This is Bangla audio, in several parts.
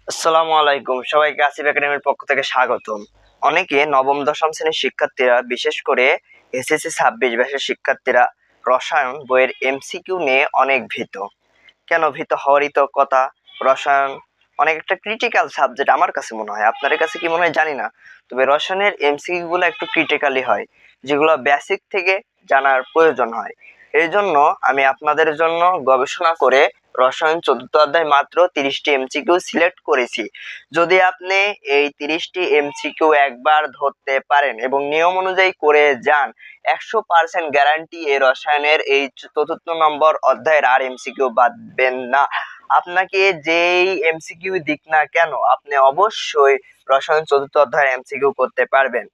আসসালামু আলাইকুম, সবাইকে আসিফ একাডেমির পক্ষ থেকে স্বাগতম। অনেকে নবম দশম শ্রেণীর শিক্ষার্থীরা, বিশেষ করে এসএসসি 26 ব্যাচের শিক্ষার্থীরা রসায়ন বইয়ের এমসিকিউ নিয়ে অনেক ভীত। কেন ভীত হওয়ারই তো কথা। রসায়ন অনেক একটা ক্রিটিক্যাল সাবজেক্ট আমার কাছে মনে হয়, আপনাদের কাছে কি মনে হয় জানি না, তবে রসায়নের এমসিকিউ গুলো একটু ক্রিটিক্যালি হয়, যেগুলো বেসিক থেকে জানার প্রয়োজন হয়। এই জন্য আমি আপনাদের জন্য গবেষণা করে রসায়ন 4th অধ্যায় মাত্র 30টি এমসিকিউ সিলেক্ট করেছি। যদি আপনি এই 30টি এমসিকিউ একবার ধরতে পারেন এবং নিয়ম অনুযায়ী করে যান, 100% গ্যারান্টি এই রসায়নের এই 4th নম্বর অধ্যায়ের আর এমসিকিউ বাদবেন না। আপনাকে যেই এমসিকিউ দিক না কেন, আপনি অবশ্যই রসায়ন 4th অধ্যায়ের এমসিকিউ করতে পারবেন।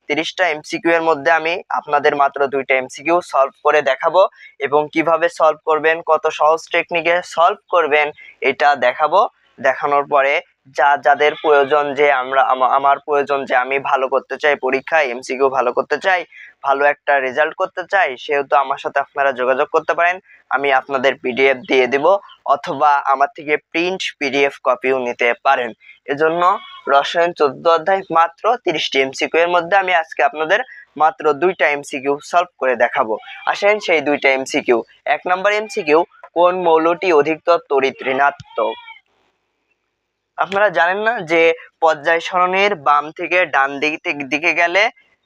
30টা এমসিকিউ এর মধ্যে আমি আপনাদের মাত্র 2টা এমসিকিউ সলভ করে দেখাবো এবং কিভাবে সলভ করবেন, কত সহজ টেকনিকে সলভ করবেন এটা দেখাবো। দেখানোর পরে যাদের প্রয়োজন, যে আমার প্রয়োজন যে আমি ভালো করতে চাই, পরীক্ষায় এমসিকিউ ভালো করতে চাই, ভালো একটা রেজাল্ট করতে চাই, সেহেতু আমার সাথে আপনারা যোগাযোগ করতে পারেন। আমি আপনাদের পিডিএফ দিয়ে দিব, অথবা আমার থেকে প্রিন্ট পিডিএফ কপিও নিতে পারেন। এজন্য রসায়ন 14 অধ্যায় মাত্র 30টি এমসিকিউ এর মধ্যে আমি আজকে আপনাদের মাত্র 2টা এমসিকিউ সলভ করে দেখাবো। আসেন সেই 2টা এমসিকিউ। 1 নম্বর এমসিকিউ, কোন মৌলটি অধিকতর তড়িৎ ঋণাত্মক? আপনারা জানেন না যে পর্যায় সারণীর বাম থেকে ডান দিকে গেলে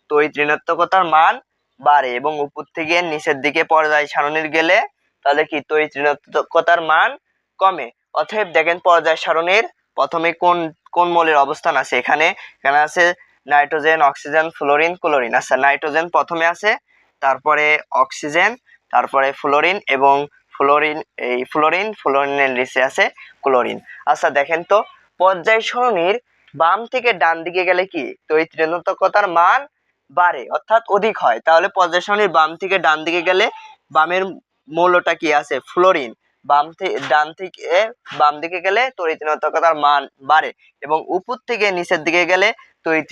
তড়িৎ ঋণাত্মকতার মান বাড়ে এবং উপর থেকে নিচের দিকে পর্যায় সারণীর গেলে তাহলে কি তড়িৎ ঋণাত্মকতার মান কমে। অতএব দেখেন পর্যায় সারণীর প্রথমে কোন কোন মৌলের অবস্থান আছে, এখানে আছে নাইট্রোজেন, অক্সিজেন, ফ্লোরিন, ক্লোরিন। আচ্ছা, নাইট্রোজেন প্রথমে আছে, তারপরে অক্সিজেন, তারপরে ফ্লোরিন এবং ফ্লোরিনের নিচে আছে ক্লোরিন। আচ্ছা দেখেন তো, পর্যায় সারণীর বাম থেকে ডান দিকে গেলে কি তড়িৎ ঋণাত্মকতার মান বাড়ে অর্থাৎ অধিক হয়। তাহলে পর্যায় সারণীর বাম থেকে ডান দিকে গেলে বামের মৌলটা কি আছে? ফ্লোরিন। বাম দিকে গেলে তড়িৎ ঋণাত্মকতার মান বাড়ে এবং উপর থেকে নিচের দিকে গেলে তড়িৎ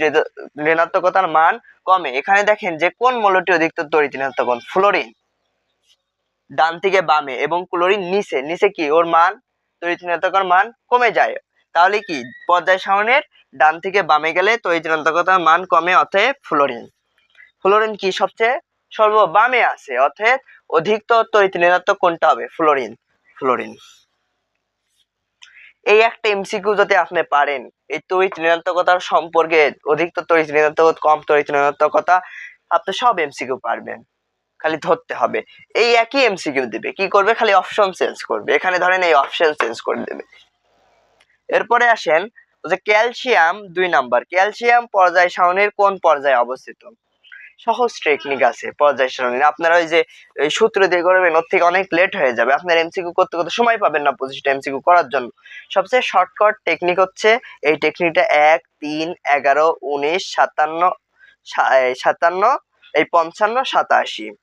ঋণাত্মকতার মান কমে। এখানে দেখেন যে কোন মৌলটি অধিকতর তড়িৎ ঋণাত্মক? ফ্লোরিন ডান থেকে বামে এবং ক্লোরিন নিচে কি ওর মান তড়িৎ ঋণাত্মকতার মান কমে যায়। তাহলে কি পর্যায় সারণীর ডান থেকে বামে গেলে তড়িৎ ঋণাত্মকতার মান কমে, অতএব ফ্লোরিন কি সবচেয়ে সর্ববামে আছে, অতএব অধিকতর তড়িৎ ঋণাত্মক কোনটা হবে? ফ্লোরিন। এই একটা এমসিকিউ যদি আপনি পারেন, এই তড়িৎ ঋণাত্মকতার সম্পর্কে, অধিকতর তড়িৎ ঋণাত্মকতা, কম তড়িৎ ঋণাত্মকতা, আপনি সব এমসিকিউ পারবেন, খালি ধরতে হবে। এই একই এমসিকিউ দিবে, কি করবে? খালি অপশন চেঞ্জ করবে। এখানে ধরেন এই অপশন চেঞ্জ করে দেবে। এরপরে আসেন যে ক্যালসিয়াম 2 নাম্বার, ক্যালসিয়াম পর্যায় সারণীর কোন পর্যায়ে অবস্থিত? সহজ টেকনিক আছে পর্যায় সারণীর, আপনারা ওই যে এই সূত্র দিয়ে করবেন, ওর থেকে অনেক লেট হয়ে যাবে, আপনার এমসিকিউ করতে করতে সময় পাবেন না 25টা এমসিকিউ করার জন্য। সবচেয়ে শর্টকাট টেকনিক হচ্ছে এই টেকনিকটা 1, 3, 11, 19, 57, এই 55, 87।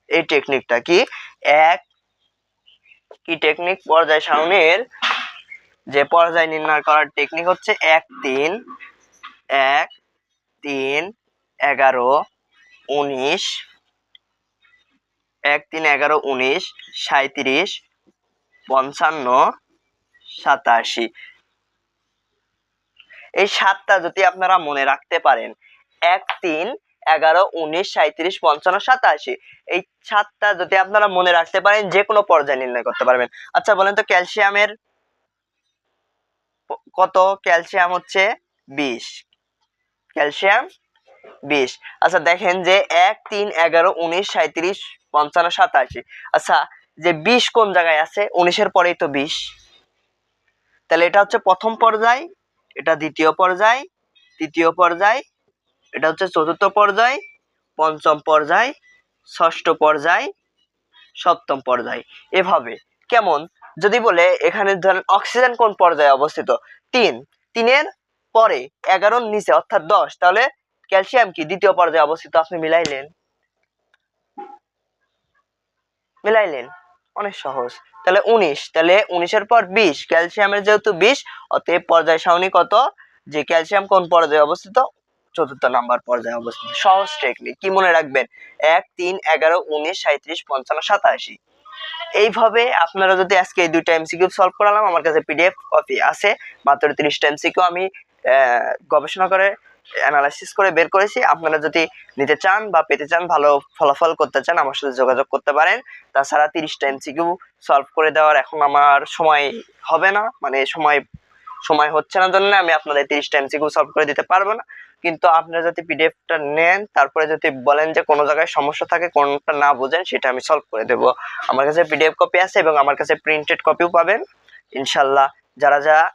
এই টেকনিকটা কি টেকনিক? পর্যায় সারণীর যে পর্যায় নির্ণয় করার টেকনিক হচ্ছে 1, 3, 11, 19, 37, 55, 87। এই 7টা যদি আপনারা মনে রাখতে পারেন, 1, 3, 11, 19, 37, 55, 87, এই 7টা যদি আপনারা মনে রাখতে পারেন, যে কোনো পর্যায় নির্ণয় করতে পারবেন। আচ্ছা বলেন তো ক্যালসিয়ামের কত? ক্যালসিয়াম হচ্ছে 20, ক্যালসিয়াম 20। আচ্ছা দেখেন যে 1, 3, 11, 19, 37, 55, 87। আচ্ছা যে 20 কোন জায়গায় আছে? 19 এর পরেই তো 20। তাহলে এটা হচ্ছে প্রথম পর্যায়, এটা দ্বিতীয় পর্যায়, তৃতীয় পর্যায়, এটা হচ্ছে চতুর্থ পর্যায়, পঞ্চম পর্যায়, ষষ্ঠ পর্যায়, সপ্তম পর্যায়। এভাবে কেমন? যদি বলে এখানে ধরেন অক্সিজেন কোন পর্যায়ে অবস্থিত? 3, 3-এর পরে 11-র নিচে অর্থাৎ 10, তাহলে ক্যালসিয়াম কি দ্বিতীয় পর্যায়ে অবস্থিত? আপনি মিলাইলেন, অনেক সহজ। তাহলে 19, তাহলে 19-এর পর 20, ক্যালসিয়ামের যেহেতু 20, অতএব পর্যায় সারণী কত? যে ক্যালসিয়াম কোন পর্যায়ে অবস্থিত? 4th নাম্বার পর্যায়ে অবস্থিত। সহজ টেকনিক, কি মনে রাখবেন? 1, 3, 11, 19, 37, 55, 87। এইভাবে আপনারা যদি আজকে এই 2টা এমসিকিউ সলভ করালাম, আমার কাছে পিডিএফ কপি আছে মাত্র 30টা এমসিকিউ আমি গবেষণা করে অ্যানালাইসিস করে বের করেছি। আপনারা যদি নিতে চান বা পেতে চান, ভালো ফলাফল করতে চান, আমার সাথে যোগাযোগ করতে পারেন। তাছাড়া 30টা এমসিকিউ সলভ করে দেওয়ার এখন আমার সময় হবে না, মানে সময় হচ্ছে না জন্য আমি আপনাদের 30টা এমসিকিউ সলভ করে দিতে পারবো না। কিন্তু আপনারা যদি পিডিএফটা নেন, তারপরে যদি বলেন যে কোনো জায়গায় সমস্যা থাকে, কোনটা না বোঝেন, সেটা আমি সলভ করে দেব। আমার কাছে পিডিএফ কপি আছে এবং আমার কাছে প্রিন্টেড কপিও পাবেন ইনশাল্লাহ। যারা যারা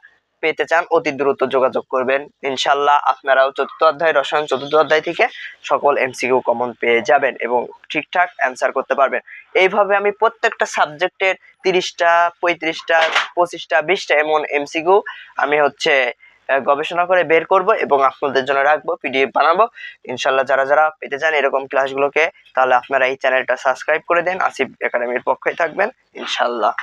পেতে চান অতি দ্রুত যোগাযোগ করবেন। ইনশাল্লাহ আপনারাও 4র্থ অধ্যায় রসায়ন 4র্থ অধ্যায় থেকে সকল এমসিকিউ কমন পেয়ে যাবেন এবং ঠিকঠাক অ্যান্সার করতে পারবেন। এইভাবে আমি প্রত্যেকটা সাবজেক্টের 30টা, 35টা, 25টা, 20টা এমন এমসিকিউ আমি গবেষণা করে বের করব এবং আপনাদের জন্য রাখবো, পিডিএফ বানাবো ইনশাল্লাহ। যারা যারা পেতে চান এরকম ক্লাসগুলোকে, তাহলে আপনারা এই চ্যানেলটা সাবস্ক্রাইব করে দেন। আসিফ একাডেমির পক্ষে থাকবেন ইনশাল্লাহ।